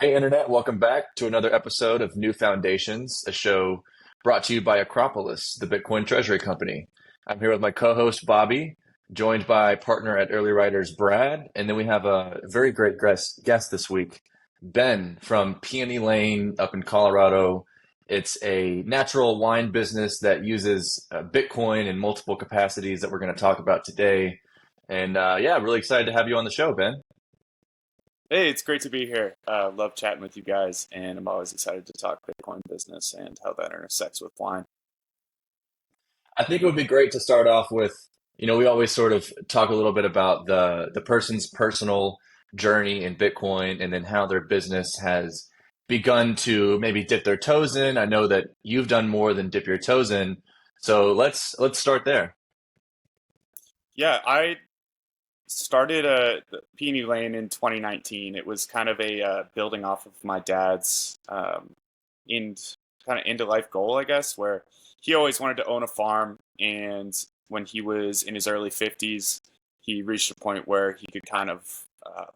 Hey, Internet, welcome back to another episode of New Foundations, a show brought to you by Acropolis, the Bitcoin Treasury company. I'm here with my co host, Bobby, joined by partner at Early Writers, Brad, and then we have a very great guest this week, Ben from Peony Lane up in Colorado. It's a natural wine business that uses Bitcoin in multiple capacities that we're going to talk about today. And yeah, really excited to have you on the show, Ben. Hey, it's great to be here. Love chatting with you guys, and I'm always excited to talk Bitcoin business and how that intersects with wine. I think it would be great to start off with, we always sort of talk a little bit about the person's personal journey in Bitcoin and then how their business has begun to maybe dip their toes in. I know that you've done more than dip your toes in. So let's start there. Yeah, I started the Peony Lane in 2019. It was kind of a building off of my dad's in kind of end of life goal, I guess, where he always wanted to own a farm, and when he was in his early 50s, he reached a point where he could kind of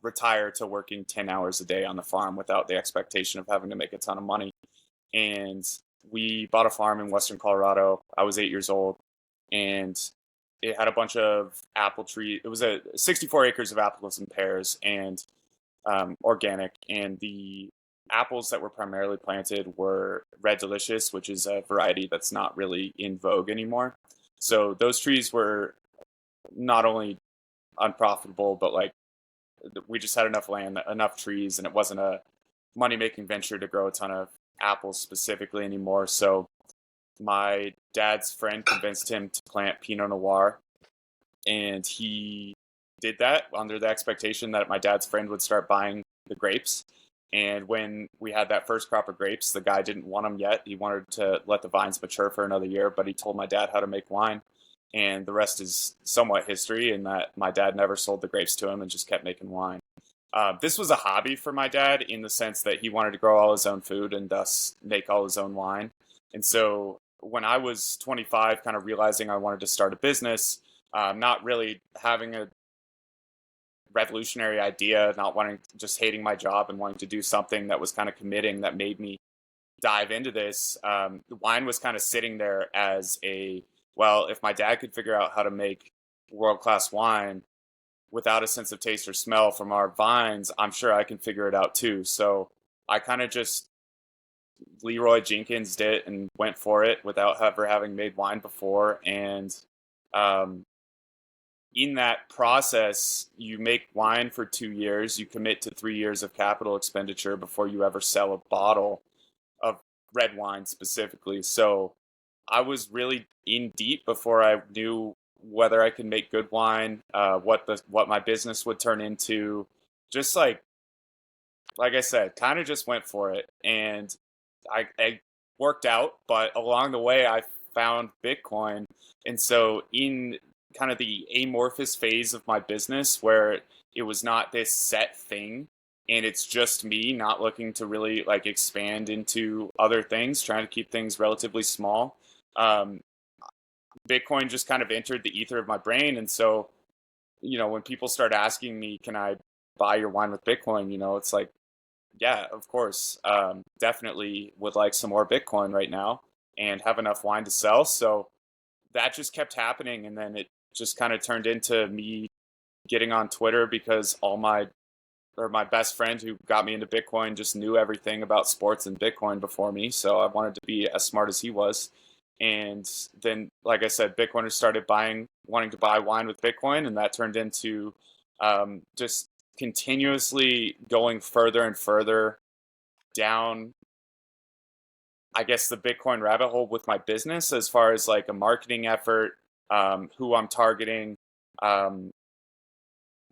retire to working 10 hours a day on the farm without the expectation of having to make a ton of money. And we bought a farm in Western Colorado. I was 8 years old, and it had a bunch of apple trees. It was a 64 acres of apples and pears, and organic. And the apples that were primarily planted were Red Delicious, which is a variety that's not really in vogue anymore. So those trees were not only unprofitable, but like we just had enough land, enough trees, and it wasn't a money making venture to grow a ton of apples specifically anymore. So my dad's friend convinced him to plant Pinot Noir, and he did that under the expectation that my dad's friend would start buying the grapes. And when we had that first crop of grapes, the guy didn't want them yet. He wanted to let the vines mature for another year, but he told my dad how to make wine. And the rest is somewhat history, in that my dad never sold the grapes to him and just kept making wine. This was a hobby for my dad in the sense that he wanted to grow all his own food and thus make all his own wine. And so when I was 25, kind of realizing I wanted to start a business, not really having a revolutionary idea, not wanting, just hating my job and wanting to do something that was kind of committing, that made me dive into this. The wine was kind of sitting there as a, well, if my dad could figure out how to make world class wine without a sense of taste or smell from our vines, I'm sure I can figure it out too. So I kind of just Leroy Jenkins did and went for it without ever having made wine before. And um, in that process, you make wine for 2 years, you commit to 3 years of capital expenditure before you ever sell a bottle of red wine specifically. So I was really in deep before I knew whether I could make good wine, what my business would turn into. Just like I said, kind of just went for it, and I worked out. But along the way, I found Bitcoin, and so in kind of the amorphous phase of my business where it was not this set thing, and it's just me not looking to really like expand into other things, trying to keep things relatively small. um, Bitcoin just kind of entered the ether of my brain. And so, when people start asking me, can I buy your wine with Bitcoin? It's like, yeah, of course. Definitely would like some more Bitcoin right now and have enough wine to sell. So that just kept happening. And then it just kind of turned into me getting on Twitter because my best friend who got me into Bitcoin just knew everything about sports and Bitcoin before me. So I wanted to be as smart as he was. And then, like I said, Bitcoiners started wanting to buy wine with Bitcoin, and that turned into just continuously going further and further down, I guess, the Bitcoin rabbit hole with my business as far as like a marketing effort, who I'm targeting. Um,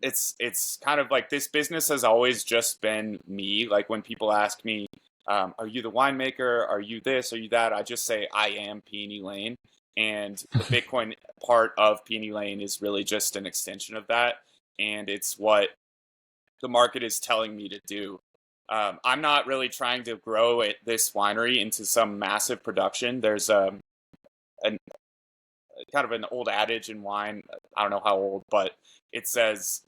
it's kind of like this business has always just been me. Like when people ask me, are you the winemaker? Are you this? Are you that? I just say I am Peony Lane. And the Bitcoin part of Peony Lane is really just an extension of that. And it's what the market is telling me to do. I'm not really trying to grow this winery into some massive production. There's an kind of an old adage in wine. I don't know how old, but it says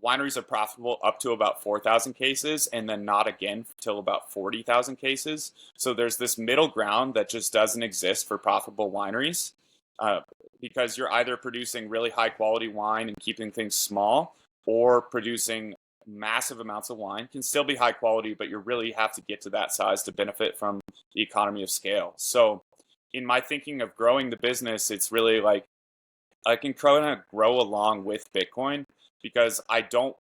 wineries are profitable up to about 4,000 cases, and then not again till about 40,000 cases. So there's this middle ground that just doesn't exist for profitable wineries, uh, because you're either producing really high quality wine and keeping things small, or producing massive amounts of wine. Can still be high quality, but you really have to get to that size to benefit from the economy of scale. So in my thinking of growing the business, it's really like I can kind of grow along with Bitcoin, because I don't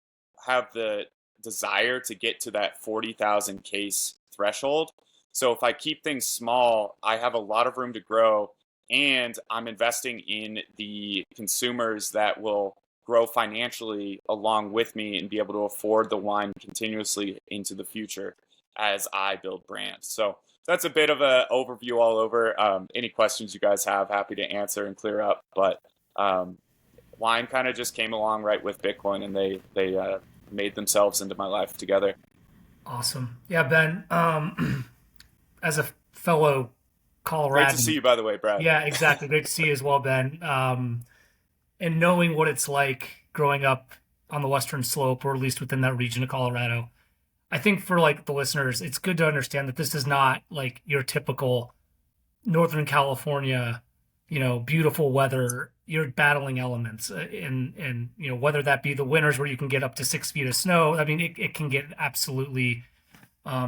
have the desire to get to that 40,000 case threshold. So if I keep things small, I have a lot of room to grow, and I'm investing in the consumers that will grow financially along with me and be able to afford the wine continuously into the future as I build brands. So that's a bit of an overview all over. Any questions you guys have, happy to answer and clear up. But um, wine kind of just came along right with Bitcoin, and they made themselves into my life together. Awesome. Yeah, Ben, as a fellow Great to see Coloradan, you, by the way, Brad. yeah, exactly. Great to see you as well, Ben. And knowing what it's like growing up on the Western Slope, or at least within that region of Colorado, I think for like the listeners, it's good to understand that this is not like your typical Northern California, beautiful weather. You're battling elements, and whether that be the winters where you can get up to 6 feet of snow. I mean, it can get absolutely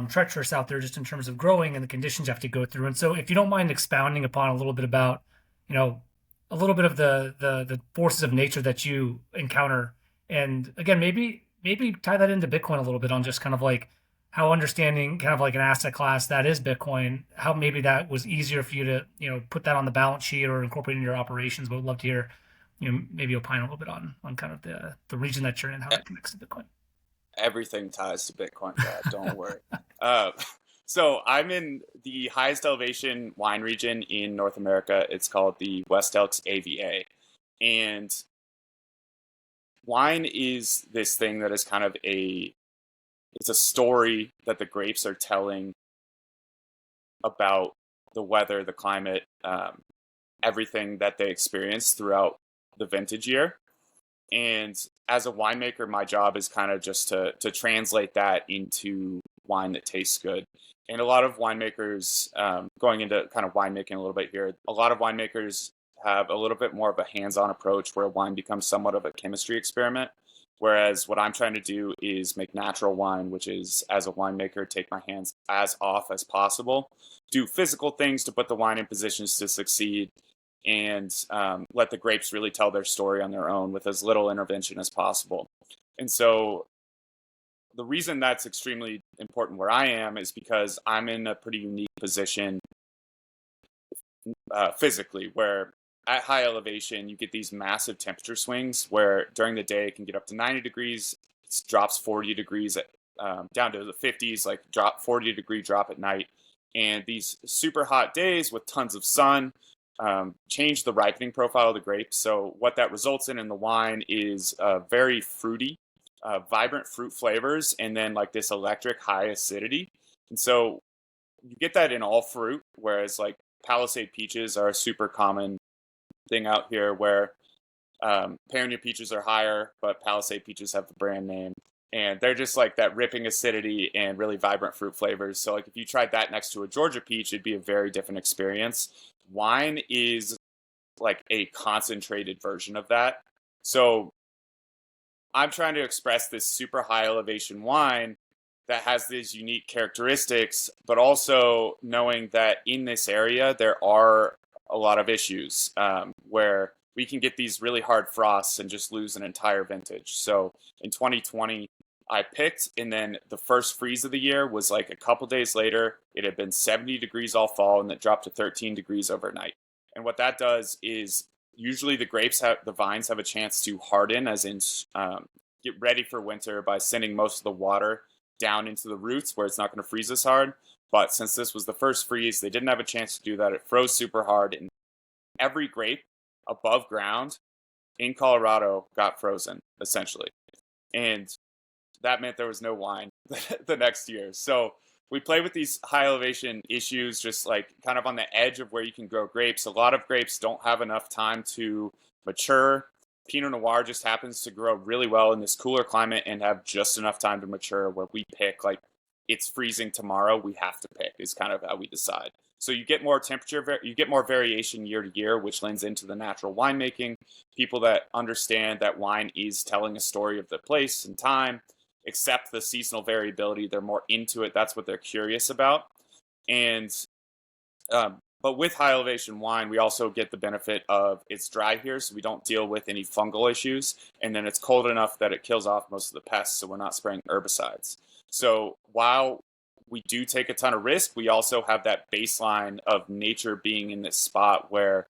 treacherous out there just in terms of growing and the conditions you have to go through. And so, if you don't mind expounding upon a little bit about, you know, a little bit of the forces of nature that you encounter, and again, maybe tie that into Bitcoin a little bit on just kind of like how understanding kind of like an asset class that is Bitcoin, how maybe that was easier for you to, put that on the balance sheet or incorporate into your operations. But would love to hear, maybe opine a little bit on kind of the region that you're in and how that connects to Bitcoin. Everything ties to Bitcoin, Brad. Don't worry. Uh, so I'm in the highest elevation wine region in North America. It's called the West Elks AVA. And wine is this thing that is kind of it's a story that the grapes are telling about the weather, the climate, everything that they experience throughout the vintage year. And as a winemaker, my job is kind of just to translate that into wine that tastes good. And a lot of winemakers, going into kind of winemaking a little bit here, a lot of winemakers have a little bit more of a hands-on approach where wine becomes somewhat of a chemistry experiment. Whereas what I'm trying to do is make natural wine, which is, as a winemaker, take my hands as off as possible, do physical things to put the wine in positions to succeed, and let the grapes really tell their story on their own with as little intervention as possible. And so the reason that's extremely important where I am is because I'm in a pretty unique position physically, where at high elevation, you get these massive temperature swings where during the day it can get up to 90 degrees, it drops 40 degrees down to the 50s, like drop 40-degree drop at night. And these super hot days with tons of sun change the ripening profile of the grapes. So what that results in the wine is very fruity, vibrant fruit flavors, and then like this electric high acidity. And so you get that in all fruit, whereas like Palisade peaches are a super common thing out here, where Peony peaches are higher, but Palisade peaches have the brand name. And they're just like that ripping acidity and really vibrant fruit flavors. So like if you tried that next to a Georgia peach, it'd be a very different experience. Wine is like a concentrated version of that. So I'm trying to express this super high elevation wine that has these unique characteristics, but also knowing that in this area, there are a lot of issues where we can get these really hard frosts and just lose an entire vintage. So in 2020, I picked, and then the first freeze of the year was like a couple days later. It had been 70 degrees all fall, and it dropped to 13 degrees overnight. And what that does is usually the vines have a chance to harden, as in get ready for winter by sending most of the water down into the roots where it's not going to freeze as hard. But since this was the first freeze, they didn't have a chance to do that. It froze super hard, and every grape above ground in Colorado got frozen, essentially. And that meant there was no wine the next year. So we play with these high elevation issues, just like kind of on the edge of where you can grow grapes. A lot of grapes don't have enough time to mature. Pinot Noir just happens to grow really well in this cooler climate and have just enough time to mature where we pick, like, it's freezing tomorrow, we have to pick, is kind of how we decide. So you get more temperature, you get more variation year to year, which lends into the natural winemaking. People that understand that wine is telling a story of the place and time, accept the seasonal variability, they're more into it. That's what they're curious about. And but with high elevation wine, we also get the benefit of it's dry here, so we don't deal with any fungal issues. And then it's cold enough that it kills off most of the pests, so we're not spraying herbicides. So while we do take a ton of risk, we also have that baseline of nature being in this spot where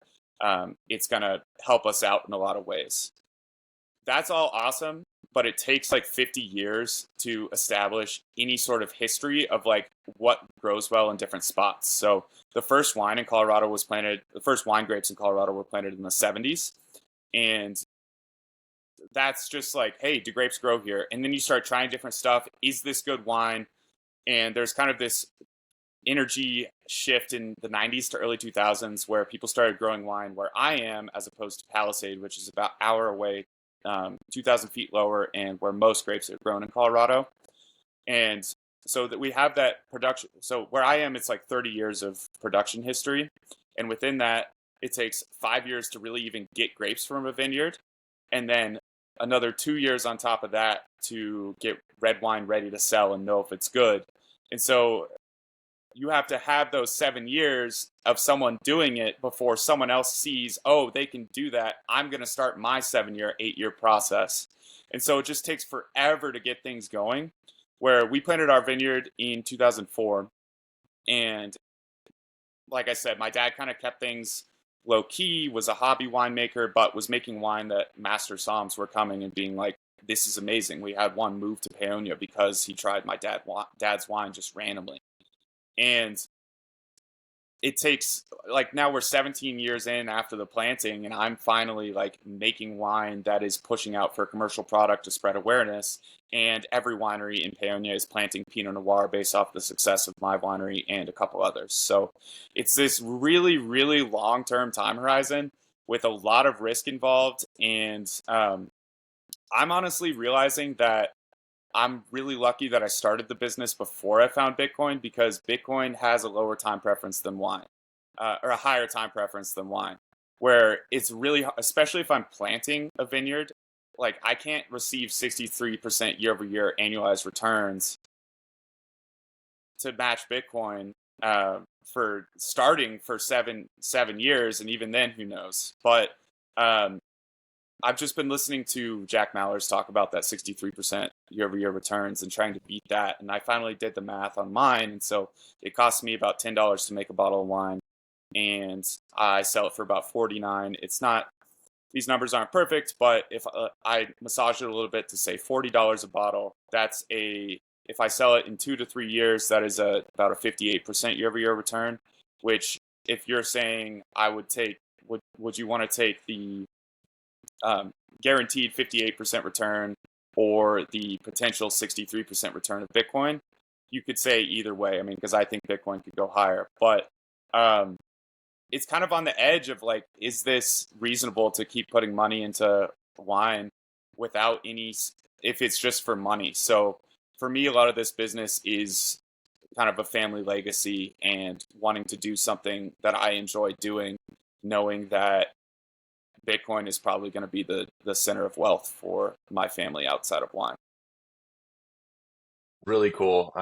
it's going to help us out in a lot of ways. That's all awesome, but it takes like 50 years to establish any sort of history of like what grows well in different spots. So the first wine in Colorado was planted, the first wine grapes in Colorado were planted in the 70s. And that's just like, hey, do grapes grow here? And then you start trying different stuff. Is this good wine? And there's kind of this energy shift in the 90s to early 2000s where people started growing wine where I am, as opposed to Palisade, which is about an hour away, 2,000 feet lower, and where most grapes are grown in Colorado. And so that we have that production. So where I am, it's like 30 years of production history. And within that, it takes 5 years to really even get grapes from a vineyard. And then another 2 years on top of that to get red wine ready to sell and know if it's good. And so you have to have those 7 years of someone doing it before someone else sees, oh, they can do that. I'm going to start my 7-year, 8-year process. And so it just takes forever to get things going. Where we planted our vineyard in 2004. And like I said, my dad kind of kept things low key, was a hobby winemaker, but was making wine that master somms were coming and being like, this is amazing. We had one move to Peony because he tried my dad's wine just randomly. And it takes, like, now we're 17 years in after the planting, and I'm finally like making wine that is pushing out for a commercial product to spread awareness. And every winery in Peony is planting Pinot Noir based off the success of my winery and a couple others. So it's this really, really long-term time horizon with a lot of risk involved. And I'm honestly realizing that I'm really lucky that I started the business before I found Bitcoin, because Bitcoin has a lower time preference than wine, or a higher time preference than wine, where it's really, especially if I'm planting a vineyard, like I can't receive 63% year over year annualized returns to match Bitcoin for starting for seven years. And even then, who knows? But I've just been listening to Jack Mallers talk about that 63% year-over-year returns and trying to beat that. And I finally did the math on mine. And so it cost me about $10 to make a bottle of wine. And I sell it for about $49. It's not, these numbers aren't perfect, but if I massage it a little bit to say $40 a bottle, that's if I sell it in 2 to 3 years, that is about a 58% year-over-year return, which if you're saying I would take, would you want to take the guaranteed 58% return or the potential 63% return of Bitcoin? You could say either way. I mean, because I think Bitcoin could go higher, but it's kind of on the edge of like, is this reasonable to keep putting money into wine without any, if it's just for money? So for me, a lot of this business is kind of a family legacy and wanting to do something that I enjoy doing, knowing that Bitcoin is probably going to be the center of wealth for my family outside of wine. Really cool.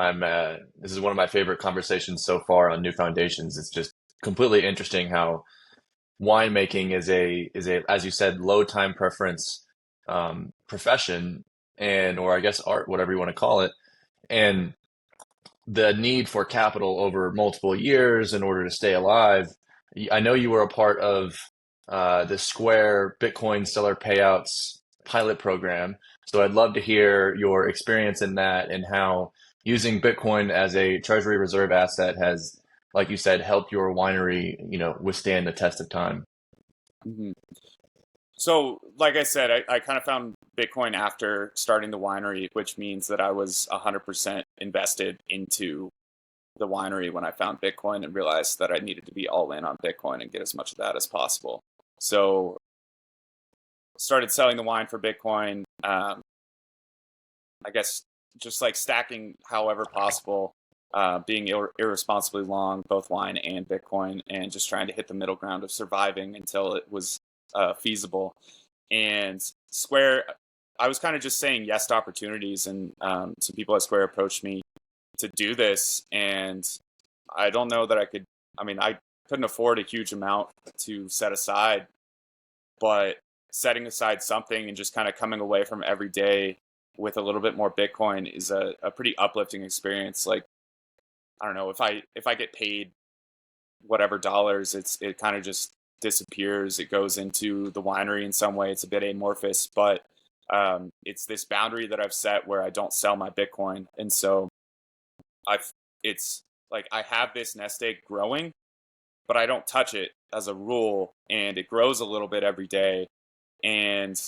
This is one of my favorite conversations so far on New Foundations. It's just completely interesting how winemaking is a as you said, low time preference profession, and or I guess art, whatever you want to call it, and the need for capital over multiple years in order to stay alive. I know you were a part of the Square Bitcoin seller payouts pilot program. So I'd love to hear your experience in that and how using Bitcoin as a Treasury reserve asset has, like you said, helped your winery, withstand the test of time. Mm-hmm. So, like I said, I kind of found Bitcoin after starting the winery, which means that I was 100% invested into the winery when I found Bitcoin and realized that I needed to be all in on Bitcoin and get as much of that as possible. So started selling the wine for Bitcoin. I guess just like stacking however possible, being irresponsibly long both wine and Bitcoin, and just trying to hit the middle ground of surviving until it was feasible. And Square, I was kind of just saying yes to opportunities, and some people at Square approached me to do this, and I don't know that I could. I mean, I couldn't afford a huge amount to set aside, but setting aside something and just kind of coming away from every day with a little bit more Bitcoin is a pretty uplifting experience. Like, I don't know, if I get paid whatever dollars, it kind of just disappears. It goes into the winery in some way. It's a bit amorphous, but it's this boundary that I've set where I don't sell my Bitcoin. And so it's like I have this nest egg growing, but I don't touch it as a rule, and it grows a little bit every day. And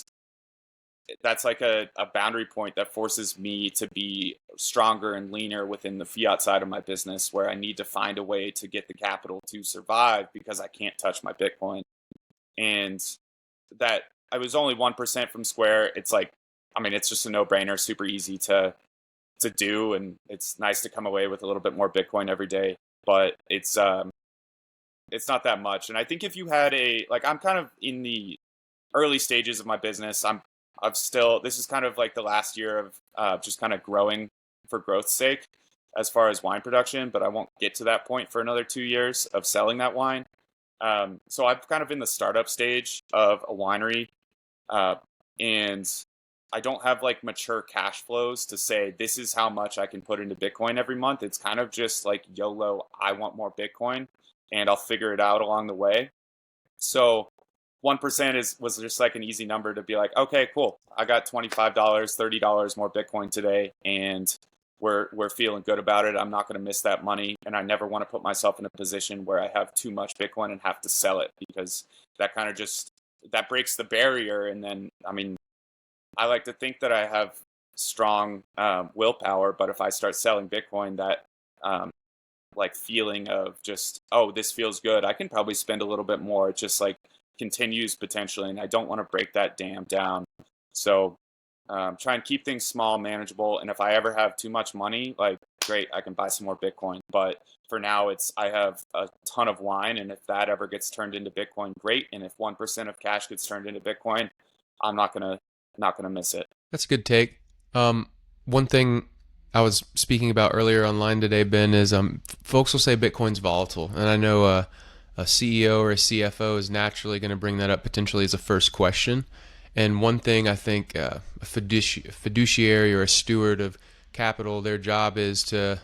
that's like a boundary point that forces me to be stronger and leaner within the fiat side of my business, where I need to find a way to get the capital to survive because I can't touch my Bitcoin. And that I was only 1% from Square. It's like, I mean, it's just a no-brainer, super easy to do, and it's nice to come away with a little bit more Bitcoin every day. But it's not that much. And I think if you had I'm kind of in the early stages of my business. This is kind of like the last year of just kind of growing for growth's sake as far as wine production, but I won't get to that point for another 2 years of selling that wine. So I'm kind of in the startup stage of a winery, and I don't have like mature cash flows to say this is how much I can put into Bitcoin every month. It's kind of just like YOLO, I want more Bitcoin, and I'll figure it out along the way. So 1% was just like an easy number to be like, okay, cool. I got $25, $30 more Bitcoin today, and we're feeling good about it. I'm not going to miss that money, and I never want to put myself in a position where I have too much Bitcoin and have to sell it, because that kind of just that breaks the barrier. And then, I mean, I like to think that I have strong willpower, but if I start selling Bitcoin, that like feeling of just, oh, this feels good, I can probably spend a little bit more. It just like continues potentially, and I don't want to break that dam down. So try and keep things small, manageable, and if I ever have too much money, like, great, I can buy some more Bitcoin. But for now, I have a ton of wine, and if that ever gets turned into Bitcoin, great. And if 1% of cash gets turned into Bitcoin, I'm not gonna miss it. That's a good take. One thing I was speaking about earlier online today, Ben, is folks will say Bitcoin's volatile, and I know a CEO or a CFO is naturally going to bring that up potentially as a first question. And one thing I think a fiduciary or a steward of capital, their job is to,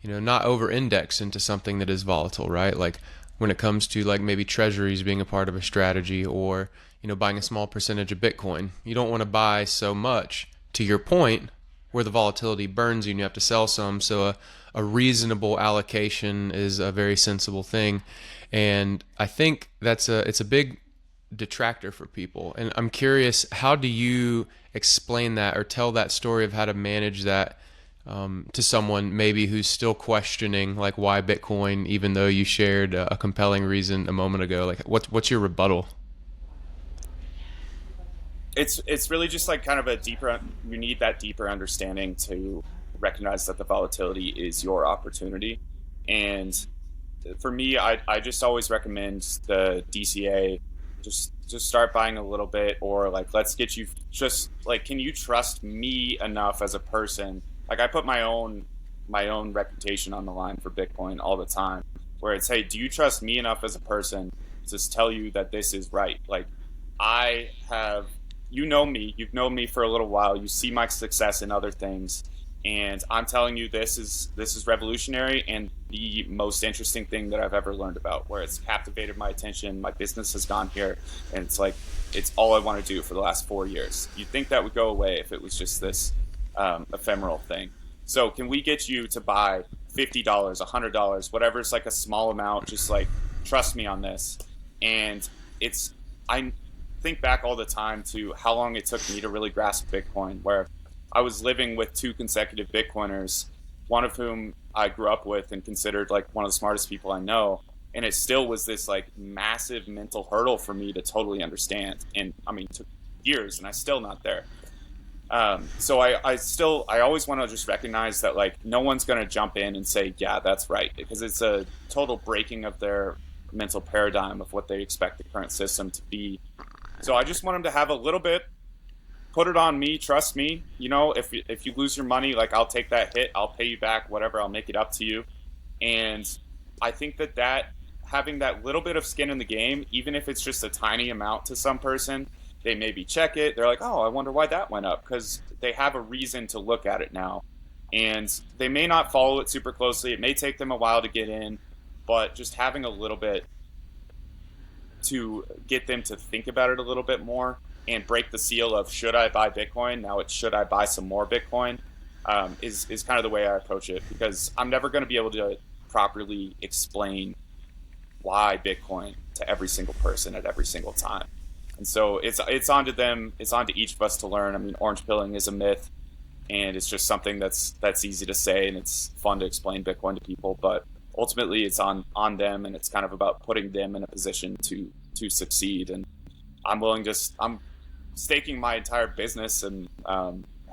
not over-index into something that is volatile, right? Like when it comes to like maybe treasuries being a part of a strategy, or buying a small percentage of Bitcoin, you don't want to buy so much, to your point, where the volatility burns you and you have to sell some. So a reasonable allocation is a very sensible thing. And I think it's a big detractor for people. And I'm curious, how do you explain that or tell that story of how to manage that to someone maybe who's still questioning like why Bitcoin, even though you shared a compelling reason a moment ago? Like what's your rebuttal? It's really just like kind of you need that deeper understanding to recognize that the volatility is your opportunity. And for me, I just always recommend the DCA. Just start buying a little bit, or like, let's get you just like, can you trust me enough as a person? Like, I put my own reputation on the line for Bitcoin all the time, where it's, hey, do you trust me enough as a person to tell you that this is right? Like, you've known me for a little while. You see my success in other things, and I'm telling you this is revolutionary and the most interesting thing that I've ever learned about, where it's captivated my attention. My business has gone here, and it's like, it's all I want to do for the last 4 years. You'd think that would go away if it was just this ephemeral thing. So can we get you to buy $50, $100, whatever? It's like a small amount. Just like, trust me on this. And I think back all the time to how long it took me to really grasp Bitcoin, where I was living with 2 consecutive Bitcoiners, one of whom I grew up with and considered like one of the smartest people I know. And it still was this like massive mental hurdle for me to totally understand. And I mean, years, and I'm still not there. So I always want to just recognize that like no one's going to jump in and say, yeah, that's right, because it's a total breaking of their mental paradigm of what they expect the current system to be. So I just want them to have a little bit, put it on me, trust me. You know, if you lose your money, like I'll take that hit, I'll pay you back, whatever, I'll make it up to you. And I think that having that little bit of skin in the game, even if it's just a tiny amount to some person, they maybe check it. They're like, oh, I wonder why that went up, because they have a reason to look at it now. And they may not follow it super closely. It may take them a while to get in, but just having a little bit to get them to think about it a little bit more and break the seal of should I buy Bitcoin? Now it's should I buy some more Bitcoin? Is kind of the way I approach it, because I'm never going to be able to properly explain why Bitcoin to every single person at every single time. And so it's onto them. It's onto each of us to learn. I mean, orange pilling is a myth, and it's just something that's easy to say, and it's fun to explain Bitcoin to people. But ultimately, it's on them, and it's kind of about putting them in a position to succeed. And I'm staking my entire business, and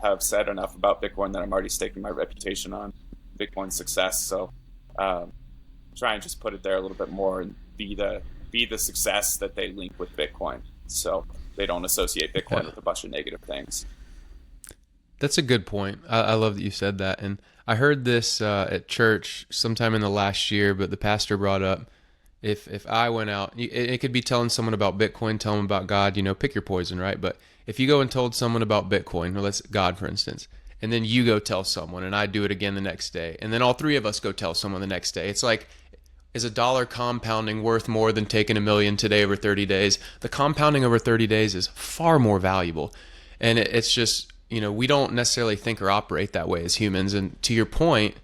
have said enough about Bitcoin that I'm already staking my reputation on Bitcoin success. So try and just put it there a little bit more and be the success that they link with Bitcoin, so they don't associate Bitcoin with a bunch of negative things. That's a good point. I love that you said that. And I heard this at church sometime in the last year, but the pastor brought up, if I went out, it could be telling someone about Bitcoin, tell them about God, pick your poison, right? But if you go and told someone about Bitcoin, or let's God, for instance, and then you go tell someone, and I do it again the next day, and then all three of us go tell someone the next day, it's like, is a dollar compounding worth more than taking $1 million today over 30 days? The compounding over 30 days is far more valuable. And it's just, we don't necessarily think or operate that way as humans. And to your point,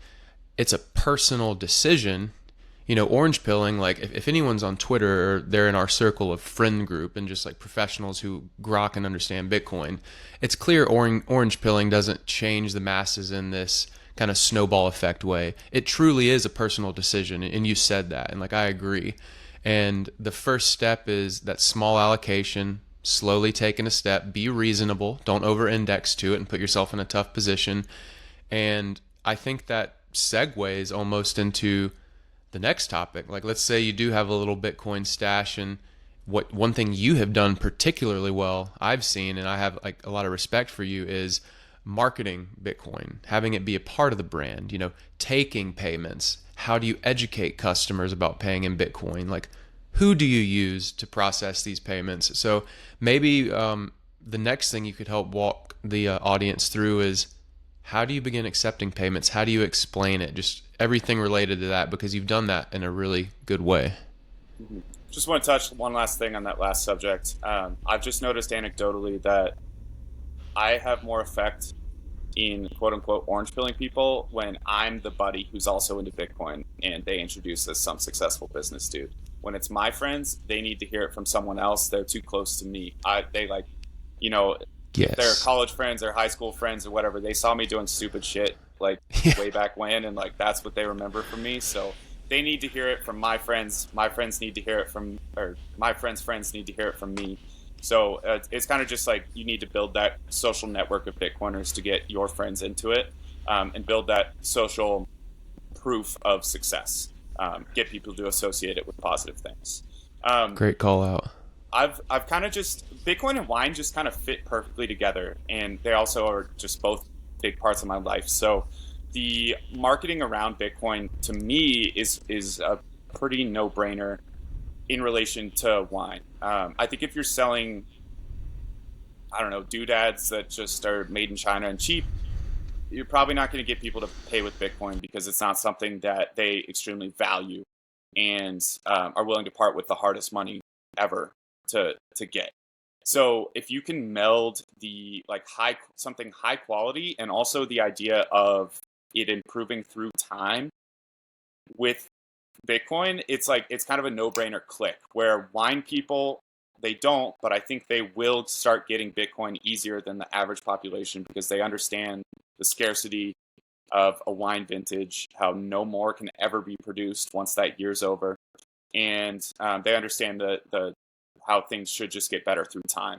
it's a personal decision. Orange pilling, like if anyone's on Twitter or they're in our circle of friend group and just like professionals who grok and understand Bitcoin, it's clear orange pilling doesn't change the masses in this kind of snowball effect way. It truly is a personal decision, and you said that, and like I agree. And the first step is that small allocation, slowly taking a step, be reasonable, don't over-index to it and put yourself in a tough position. And I think that segues almost into the next topic. Like, let's say you do have a little Bitcoin stash, and one thing you have done particularly well, I've seen, and I have like a lot of respect for you, is marketing Bitcoin, having it be a part of the brand, taking payments. How do you educate customers about paying in Bitcoin? Like, who do you use to process these payments? So maybe the next thing you could help walk the audience through is, how do you begin accepting payments? How do you explain it? Just everything related to that, because you've done that in a really good way. Mm-hmm. Just want to touch one last thing on that last subject. I've just noticed anecdotally that I have more effect in quote unquote orange pilling people when I'm the buddy who's also into Bitcoin and they introduce as some successful business dude. When it's my friends, they need to hear it from someone else. They're too close to me. They like, Yes. Their college friends or high school friends or whatever, they saw me doing stupid shit like way back when, and like that's what they remember from me. So they need to hear it from my friends. My friends need to hear it from, or my friends' friends need to hear it from me. So it's kind of just like you need to build that social network of Bitcoiners to get your friends into it, and build that social proof of success. Get people to associate it with positive things. Great call out. I've kind of just, Bitcoin and wine just kind of fit perfectly together, and they also are just both big parts of my life. So the marketing around Bitcoin to me is a pretty no-brainer in relation to wine. I think if you're selling, I don't know, doodads that just are made in China and cheap, you're probably not going to get people to pay with Bitcoin because it's not something that they extremely value and are willing to part with the hardest money ever to get. So if you can meld the like something high quality and also the idea of it improving through time with Bitcoin, it's kind of a no-brainer click, where wine people, they don't, but I think they will start getting Bitcoin easier than the average population because they understand the scarcity of a wine vintage, how no more can ever be produced once that year's over. And they understand the how things should just get better through time.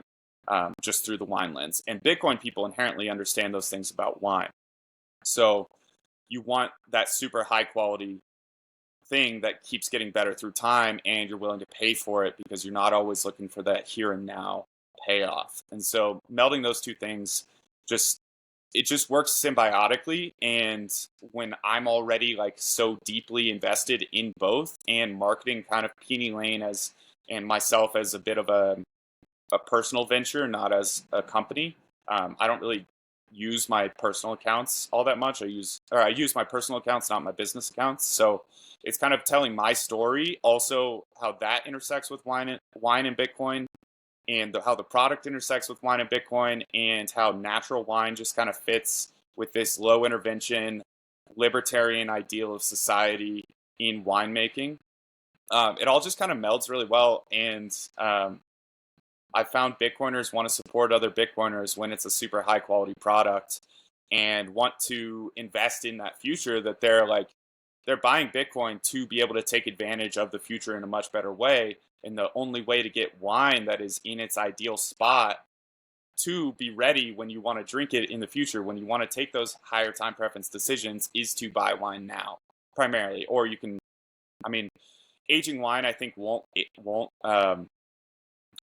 just through the wine lens. And Bitcoin people inherently understand those things about wine. So you want that super high quality thing that keeps getting better through time, and you're willing to pay for it because you're not always looking for that here and now payoff. And so melding those two things just works symbiotically. And when I'm already like so deeply invested in both, and marketing kind of Peony Lane and myself as a bit of a personal venture, not as a company, I don't really use my personal accounts all that much. I use my personal accounts, not my business accounts. So it's kind of telling my story, also how that intersects with wine and Bitcoin, and how the product intersects with wine and Bitcoin, and how natural wine just kind of fits with this low intervention, libertarian ideal of society in winemaking. It all just kind of melds really well. And I found Bitcoiners want to support other Bitcoiners when it's a super high quality product, and want to invest in that future, that they're buying Bitcoin to be able to take advantage of the future in a much better way. And the only way to get wine that is in its ideal spot to be ready when you want to drink it in the future, when you want to take those higher time preference decisions, is to buy wine now primarily. Or you can, aging wine, I think won't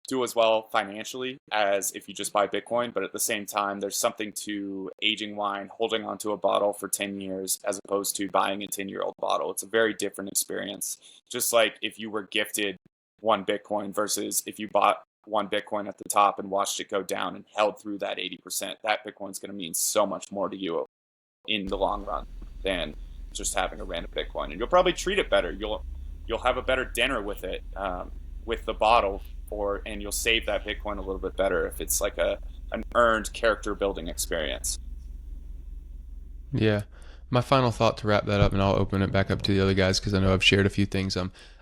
do as well financially as if you just buy Bitcoin. But at the same time, there's something to aging wine, holding onto a bottle for 10 years as opposed to buying a 10-year-old bottle. It's a very different experience. Just like if you were gifted one Bitcoin versus if you bought one Bitcoin at the top and watched it go down and held through that 80%, that Bitcoin's going to mean so much more to you in the long run than just having a random Bitcoin. And you'll probably treat it better. You'll have a better dinner with it, with the bottle, and you'll save that Bitcoin a little bit better if it's like an earned character building experience. Yeah. My final thought to wrap that up, and I'll open it back up to the other guys because I know I've shared a few things.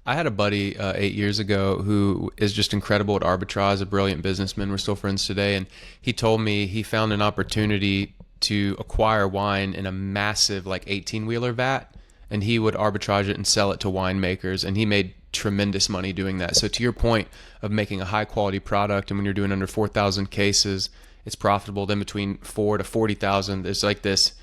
I had a buddy 8 years ago who is just incredible at arbitrage, a brilliant businessman. We're still friends today. And he told me he found an opportunity to acquire wine in a massive 18-wheeler vat, and he would arbitrage it and sell it to winemakers. And he made tremendous money doing that. So to your point of making a high quality product, and when you're doing under 4,000 cases, it's profitable. Then between 4 to 40,000, there's this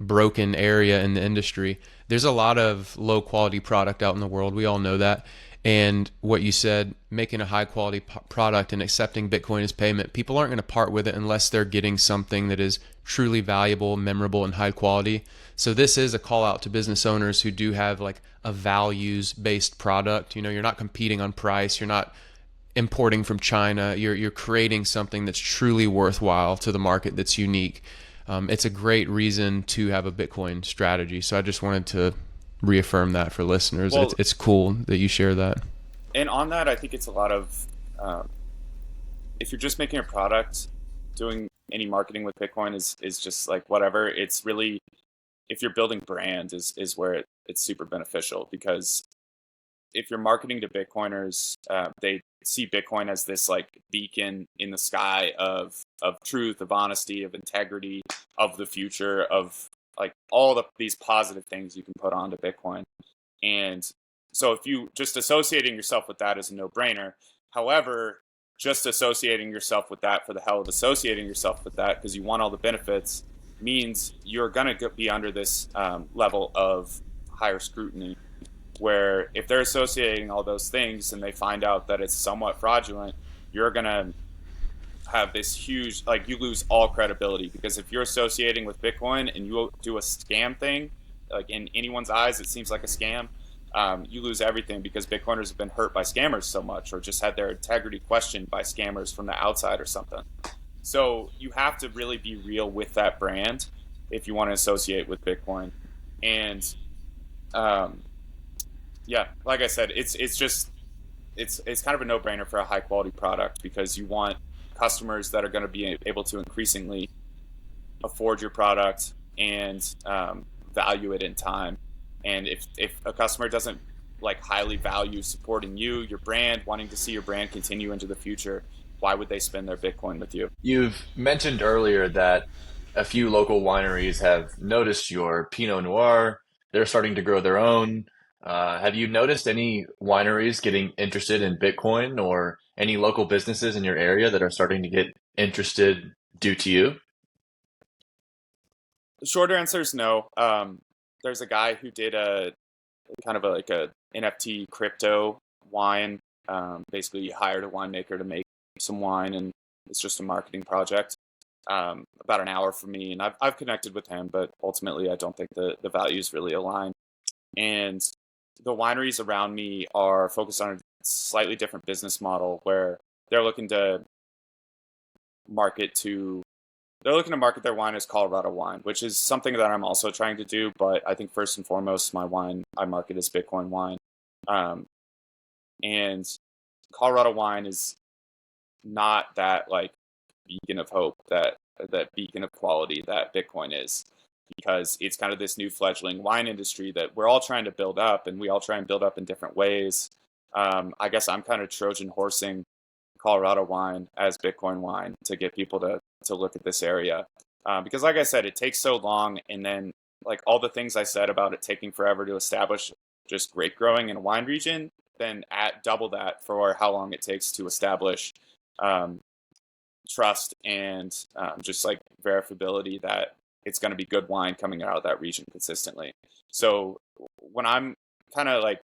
broken area in the industry. There's a lot of low quality product out in the world. We all know that. And what you said, making a high quality product and accepting Bitcoin as payment, people aren't going to part with it unless they're getting something that is truly valuable, memorable, and high quality. So this is a call out to business owners who do have a values based product. You're not competing on price. You're not importing from China. You're creating something that's truly worthwhile to the market, that's unique. It's a great reason to have a Bitcoin strategy. So I just wanted to reaffirm that for listeners. Well, it's cool that you share that. And on that, I think it's a lot of, if you're just making a product, doing any marketing with Bitcoin is just whatever. It's really, if you're building brand is where it's super beneficial, because if you're marketing to Bitcoiners, they see Bitcoin as this beacon in the sky of truth, of honesty, of integrity, of the future, of all these positive things you can put onto Bitcoin. And so if you just associating yourself with that is a no-brainer. However, just associating yourself with that for the hell of associating yourself with that because you want all the benefits means you're going to be under this level of higher scrutiny, where if they're associating all those things and they find out that it's somewhat fraudulent, you're going to have this huge, you lose all credibility. Because if you're associating with Bitcoin and you do a scam thing, in anyone's eyes, it seems like a scam, you lose everything, because Bitcoiners have been hurt by scammers so much, or just had their integrity questioned by scammers from the outside or something. So you have to really be real with that brand if you want to associate with Bitcoin. And yeah, like I said, it's kind of a no-brainer for a high quality product, because you want customers that are going to be able to increasingly afford your product and value it in time. And if a customer doesn't highly value supporting you, your brand, wanting to see your brand continue into the future, why would they spend their Bitcoin with you? You've mentioned earlier that a few local wineries have noticed your Pinot Noir. They're starting to grow their own. Have you noticed any wineries getting interested in Bitcoin, or any local businesses in your area that are starting to get interested due to you? The short answer is no. There's a guy who did a kind of like a NFT crypto wine. Basically, he hired a winemaker to make some wine, and it's just a marketing project. About an hour for me, and I've connected with him, but ultimately, I don't think the values really align. And the wineries around me are focused on a slightly different business model where they're looking to market their wine as Colorado wine, which is something that I'm also trying to do. But I think first and foremost, my wine I market as Bitcoin wine. And Colorado wine is not that like beacon of hope, that beacon of quality that Bitcoin is, because it's kind of this new fledgling wine industry that we're all trying to build up, and we all try and build up in different ways. I guess I'm kind of Trojan horsing Colorado wine as Bitcoin wine to get people to look at this area. Because like I said, it takes so long, and then like all the things I said about it taking forever to establish just grape growing in a wine region, then at double that for how long it takes to establish trust and just like verifiability that it's going to be good wine coming out of that region consistently. So when I'm kind of like,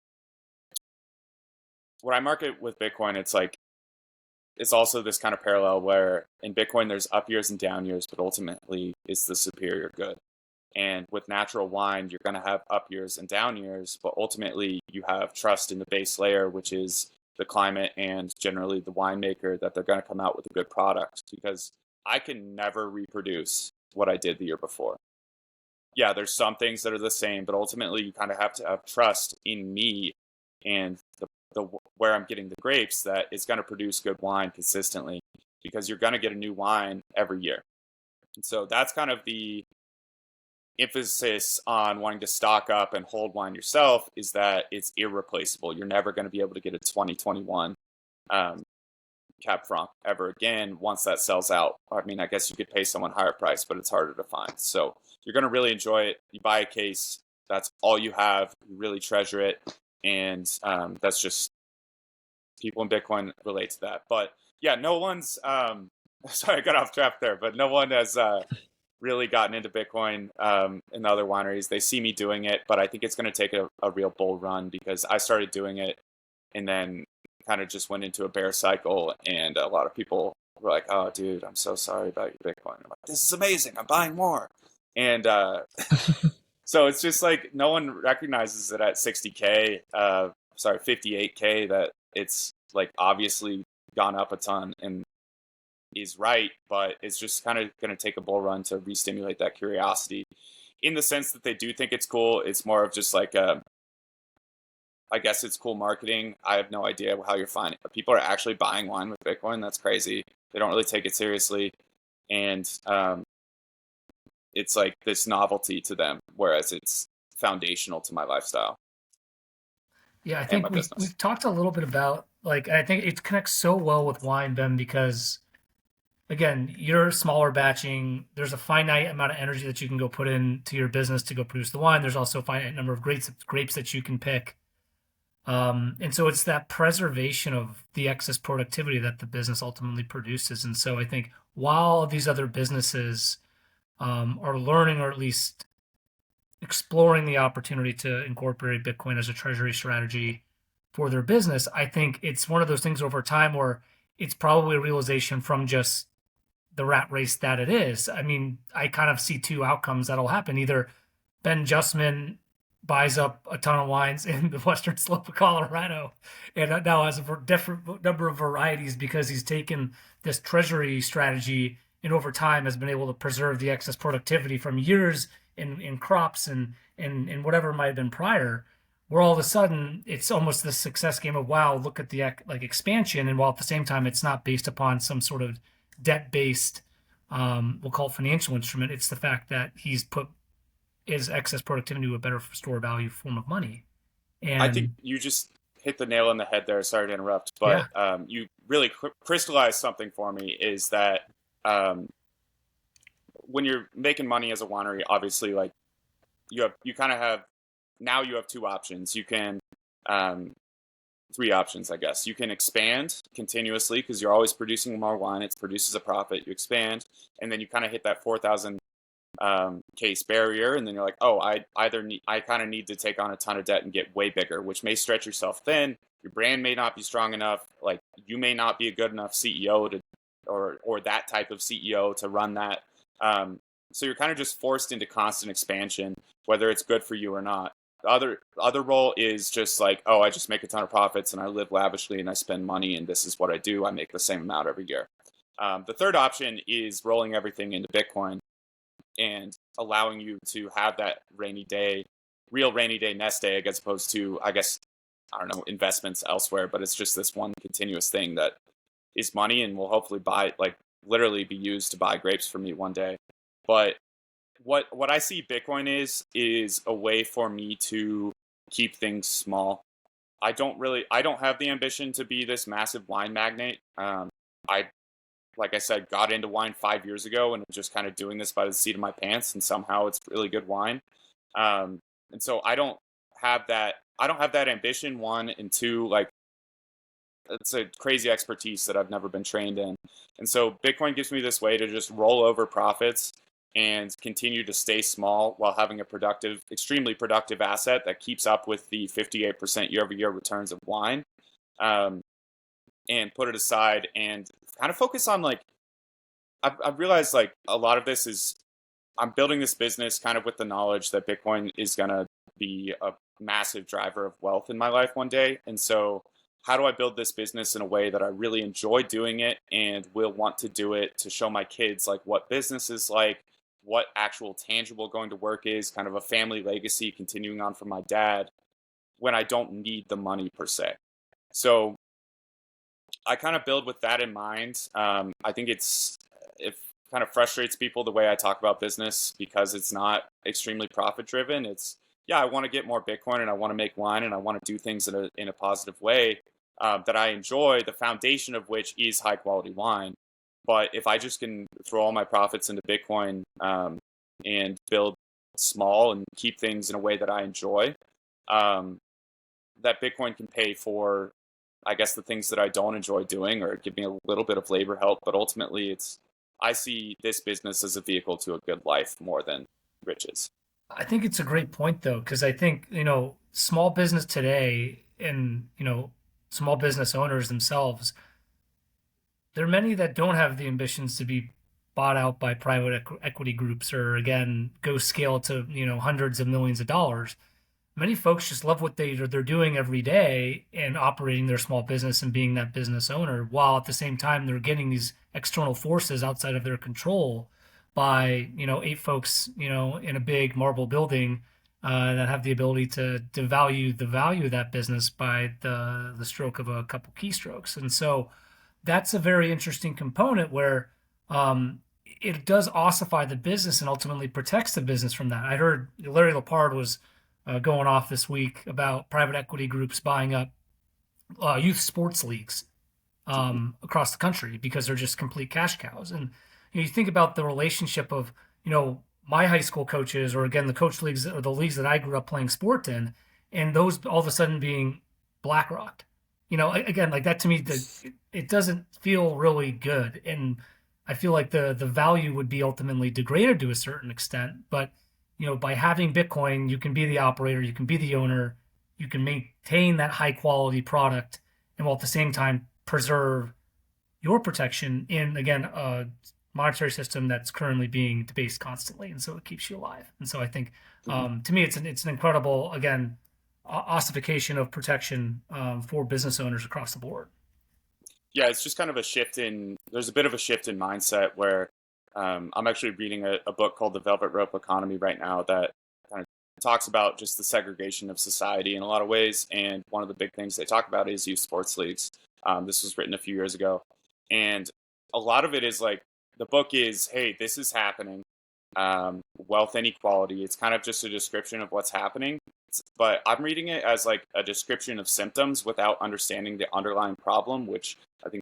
when I market with Bitcoin, it's like, it's also this kind of parallel where in Bitcoin there's up years and down years, but ultimately it's the superior good. And with natural wine, you're going to have up years and down years, but ultimately you have trust in the base layer, which is the climate and generally the winemaker, that they're going to come out with a good product, because I can never reproduce what I did the year before. Yeah, there's some things that are the same, but ultimately you kind of have to have trust in me and the where I'm getting the grapes, that it's going to produce good wine consistently, because you're going to get a new wine every year. And so that's kind of the emphasis on wanting to stock up and hold wine yourself, is that it's irreplaceable. You're never going to be able to get a 2021 Cab Franc ever again once that sells out. I mean, I guess you could pay someone higher price, but it's harder to find. So you're going to really enjoy it. You buy a case, that's all you have. You really treasure it. And that's just, people in Bitcoin relate to that. But yeah, no one's, sorry, I got off track there, but no one has really gotten into Bitcoin in the other wineries. They see me doing it, but I think it's going to take a real bull run, because I started doing it and then kind of just went into a bear cycle, and a lot of people were like, oh, dude, I'm so sorry about your Bitcoin. I'm like, this is amazing. I'm buying more. And so it's just like, no one recognizes it at 60K, 58K, that it's like obviously gone up a ton and is right, but it's just kind of going to take a bull run to re-stimulate that curiosity, in the sense that they do think it's cool. It's more of just like, I guess it's cool marketing. I have no idea how you're finding it. People are actually buying wine with Bitcoin. That's crazy. They don't really take it seriously. And it's like this novelty to them, whereas it's foundational to my lifestyle. Yeah, I think we've talked a little bit about, like, I think it connects so well with wine, Ben, because again, you're smaller batching. There's a finite amount of energy that you can go put into your business to go produce the wine. There's also a finite number of grapes that you can pick. And so it's that preservation of the excess productivity that the business ultimately produces. And so I think while these other businesses are learning, or at least exploring the opportunity to incorporate Bitcoin as a treasury strategy for their business, I think it's one of those things over time where it's probably a realization from just the rat race that it is. I mean, I kind of see two outcomes that'll happen. Either Ben Justman buys up a ton of wines in the western slope of Colorado and now has a different number of varieties, because he's taken this treasury strategy and over time has been able to preserve the excess productivity from years in crops and whatever might have been prior, where all of a sudden it's almost this success game of, wow, look at the like expansion. And while at the same time it's not based upon some sort of debt-based, we'll call it financial instrument, it's the fact that he's put his excess productivity to a better store value form of money. And I think you just hit the nail on the head there. Sorry to interrupt, but yeah. You really crystallized something for me, is that when you're making money as a winery, obviously, like you kind of have, now you have two options. You can three options, I guess. You can expand continuously because you're always producing more wine. It produces a profit. You expand, and then you kind of hit that 4,000 case barrier, and then you're like, oh, I kind of need to take on a ton of debt and get way bigger, which may stretch yourself thin. Your brand may not be strong enough. Like, you may not be a good enough CEO to, or that type of CEO to run that. So you're kind of just forced into constant expansion, whether it's good for you or not. The other role is just like, oh, I just make a ton of profits and I live lavishly and I spend money and this is what I do. I make the same amount every year. The third option is rolling everything into Bitcoin and allowing you to have that real rainy day nest egg, as opposed to, I guess, I don't know, investments elsewhere, but it's just this one continuous thing that is money and will hopefully literally be used to buy grapes for me one day. But what I see Bitcoin is a way for me to keep things small. I don't have the ambition to be this massive wine magnate. Like I said, got into wine 5 years ago and just kind of doing this by the seat of my pants, and somehow it's really good wine. And so I don't have that ambition, one, and two, like, it's a crazy expertise that I've never been trained in. And so Bitcoin gives me this way to just roll over profits and continue to stay small while having a extremely productive asset that keeps up with the 58% year-over-year returns of wine, and put it aside and kind of focus on, like, I've realized, like, a lot of this is, I'm building this business kind of with the knowledge that Bitcoin is going to be a massive driver of wealth in my life one day. And so how do I build this business in a way that I really enjoy doing it and will want to do it to show my kids, like, what business is like, what actual tangible going to work is, kind of a family legacy continuing on from my dad, when I don't need the money per se. So I kind of build with that in mind. I think it kind of frustrates people the way I talk about business because it's not extremely profit driven. It's, yeah, I want to get more Bitcoin and I want to make wine and I want to do things in a positive way that I enjoy, the foundation of which is high quality wine. But if I just can throw all my profits into Bitcoin and build small and keep things in a way that I enjoy, that Bitcoin can pay for, I guess, the things that I don't enjoy doing, or give me a little bit of labor help. But ultimately, I see this business as a vehicle to a good life more than riches. I think it's a great point, though, because I think, small business today and, small business owners themselves, there are many that don't have the ambitions to be bought out by private equity groups or, again, go scale to, hundreds of millions of dollars. Many folks just love what they're doing every day and operating their small business and being that business owner, while at the same time they're getting these external forces outside of their control by, 8 folks, in a big marble building that have the ability to devalue the value of that business by the stroke of a couple keystrokes. And so that's a very interesting component where it does ossify the business and ultimately protects the business from that. I heard Larry Lepard was going off this week about private equity groups buying up youth sports leagues across the country because they're just complete cash cows. And you think about the relationship of, my high school coaches, or again, the coach leagues or the leagues that I grew up playing sport in, and those all of a sudden being BlackRock. Again, like that to me, it doesn't feel really good. And I feel like the value would be ultimately degraded to a certain extent. But, by having Bitcoin, you can be the operator, you can be the owner, you can maintain that high quality product, and while at the same time preserve your protection in, again, a monetary system that's currently being debased constantly. And so it keeps you alive. And so I think, to me, it's an incredible, again, ossification of protection for business owners across the board. Yeah, it's just kind of there's a bit of a shift in mindset where I'm actually reading a book called The Velvet Rope Economy right now that kind of talks about just the segregation of society in a lot of ways. And one of the big things they talk about is youth sports leagues. This was written a few years ago. And a lot of it is like, the book is, hey, this is happening. Wealth inequality. It's kind of just a description of what's happening. But I'm reading it as like a description of symptoms without understanding the underlying problem, which I think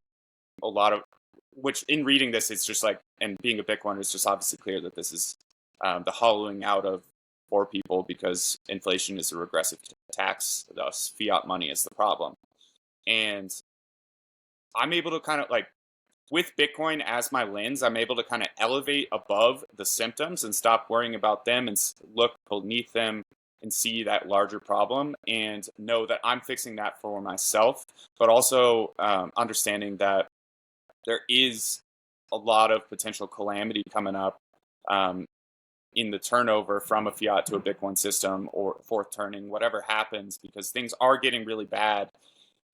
which in reading this, it's just like, and being a Bitcoiner, it's just obviously clear that this is the hollowing out of poor people because inflation is a regressive tax, thus fiat money is the problem. And I'm able to kind of like, with Bitcoin as my lens, I'm able to kind of elevate above the symptoms and stop worrying about them and look beneath them and see that larger problem and know that I'm fixing that for myself, but also understanding that there is a lot of potential calamity coming up in the turnover from a fiat to a Bitcoin system or fourth turning, whatever happens, because things are getting really bad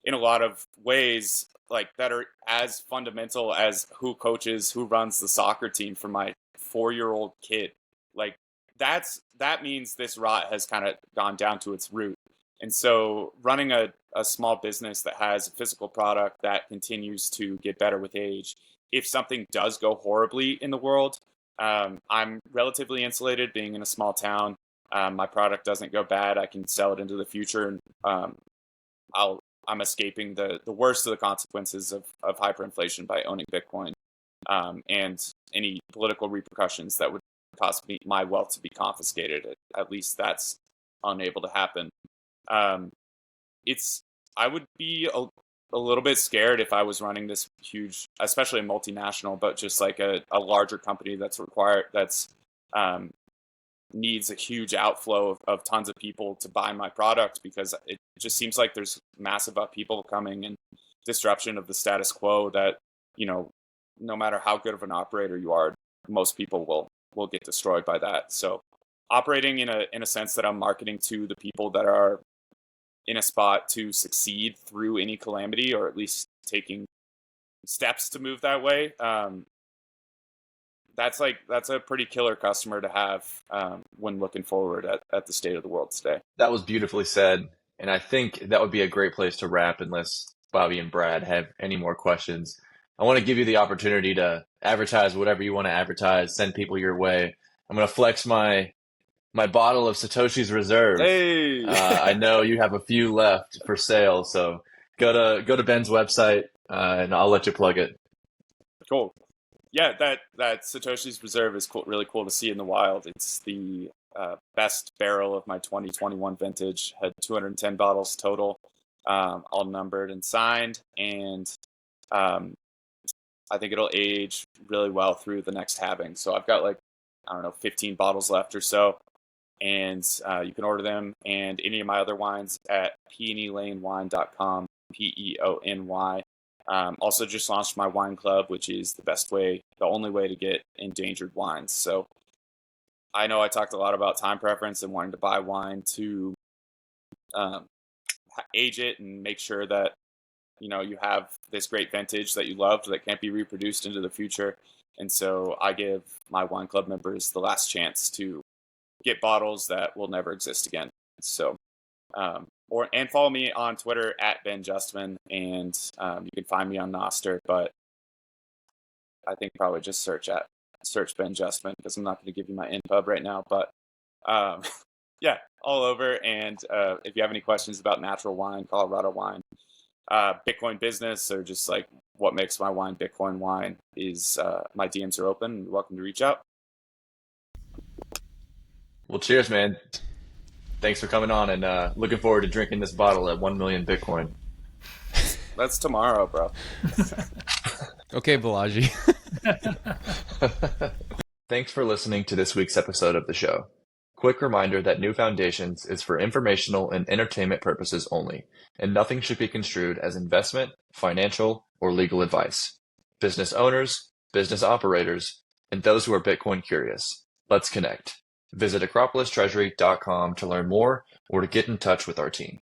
in a lot of ways, like that are as fundamental as who coaches, who runs the soccer team for my 4-year-old kid. Like that means this rot has kind of gone down to its root. And so running a small business that has a physical product that continues to get better with age, if something does go horribly in the world, I'm relatively insulated being in a small town. My product doesn't go bad. I can sell it into the future, and I'm escaping the worst of the consequences of hyperinflation by owning Bitcoin, and any political repercussions that would cause my wealth to be confiscated. At least that's unable to happen. I would be a little bit scared if I was running this huge, especially a multinational, but just like a larger company that's needs a huge outflow of tons of people to buy my product, because it just seems like there's massive upheaval coming and disruption of the status quo that, no matter how good of an operator you are, most people will get destroyed by that. So operating in a sense that I'm marketing to the people that are in a spot to succeed through any calamity, or at least taking steps to move that way. That's a pretty killer customer to have when looking forward at the state of the world today. That was beautifully said. And I think that would be a great place to wrap unless Bobby and Brad have any more questions. I want to give you the opportunity to advertise whatever you want to advertise, send people your way. I'm going to flex my bottle of Satoshi's Reserve. Hey! I know you have a few left for sale, so go to Ben's website and I'll let you plug it. Cool. Yeah, that Satoshi's Reserve is really cool to see in the wild. It's the best barrel of my 2021 vintage. Had 210 bottles total, all numbered and signed, and I think it'll age really well through the next halving. So I've got 15 bottles left or so, and you can order them and any of my other wines at peonylanewine.com, Peony. Also just launched my wine club, which is the only way to get endangered wines. So I know I talked a lot about time preference and wanting to buy wine to age it and make sure that you have this great vintage that you loved that can't be reproduced into the future. And so I give my wine club members the last chance to get bottles that will never exist again. So, and follow me on Twitter at Ben Justman, and you can find me on Noster, but I think probably just search Ben Justman, because I'm not going to give you my InPub right now, but yeah, all over. And if you have any questions about natural wine, Colorado wine, Bitcoin business, or just like what makes my wine Bitcoin wine, is my DMs are open. You're welcome to reach out. Well, cheers, man. Thanks for coming on, and looking forward to drinking this bottle at 1 million Bitcoin. That's tomorrow, bro. Okay, Balaji. Thanks for listening to this week's episode of the show. Quick reminder that New Foundations is for informational and entertainment purposes only, and nothing should be construed as investment, financial, or legal advice. Business owners, business operators, and those who are Bitcoin curious, let's connect. Visit acropolistreasury.com to learn more or to get in touch with our team.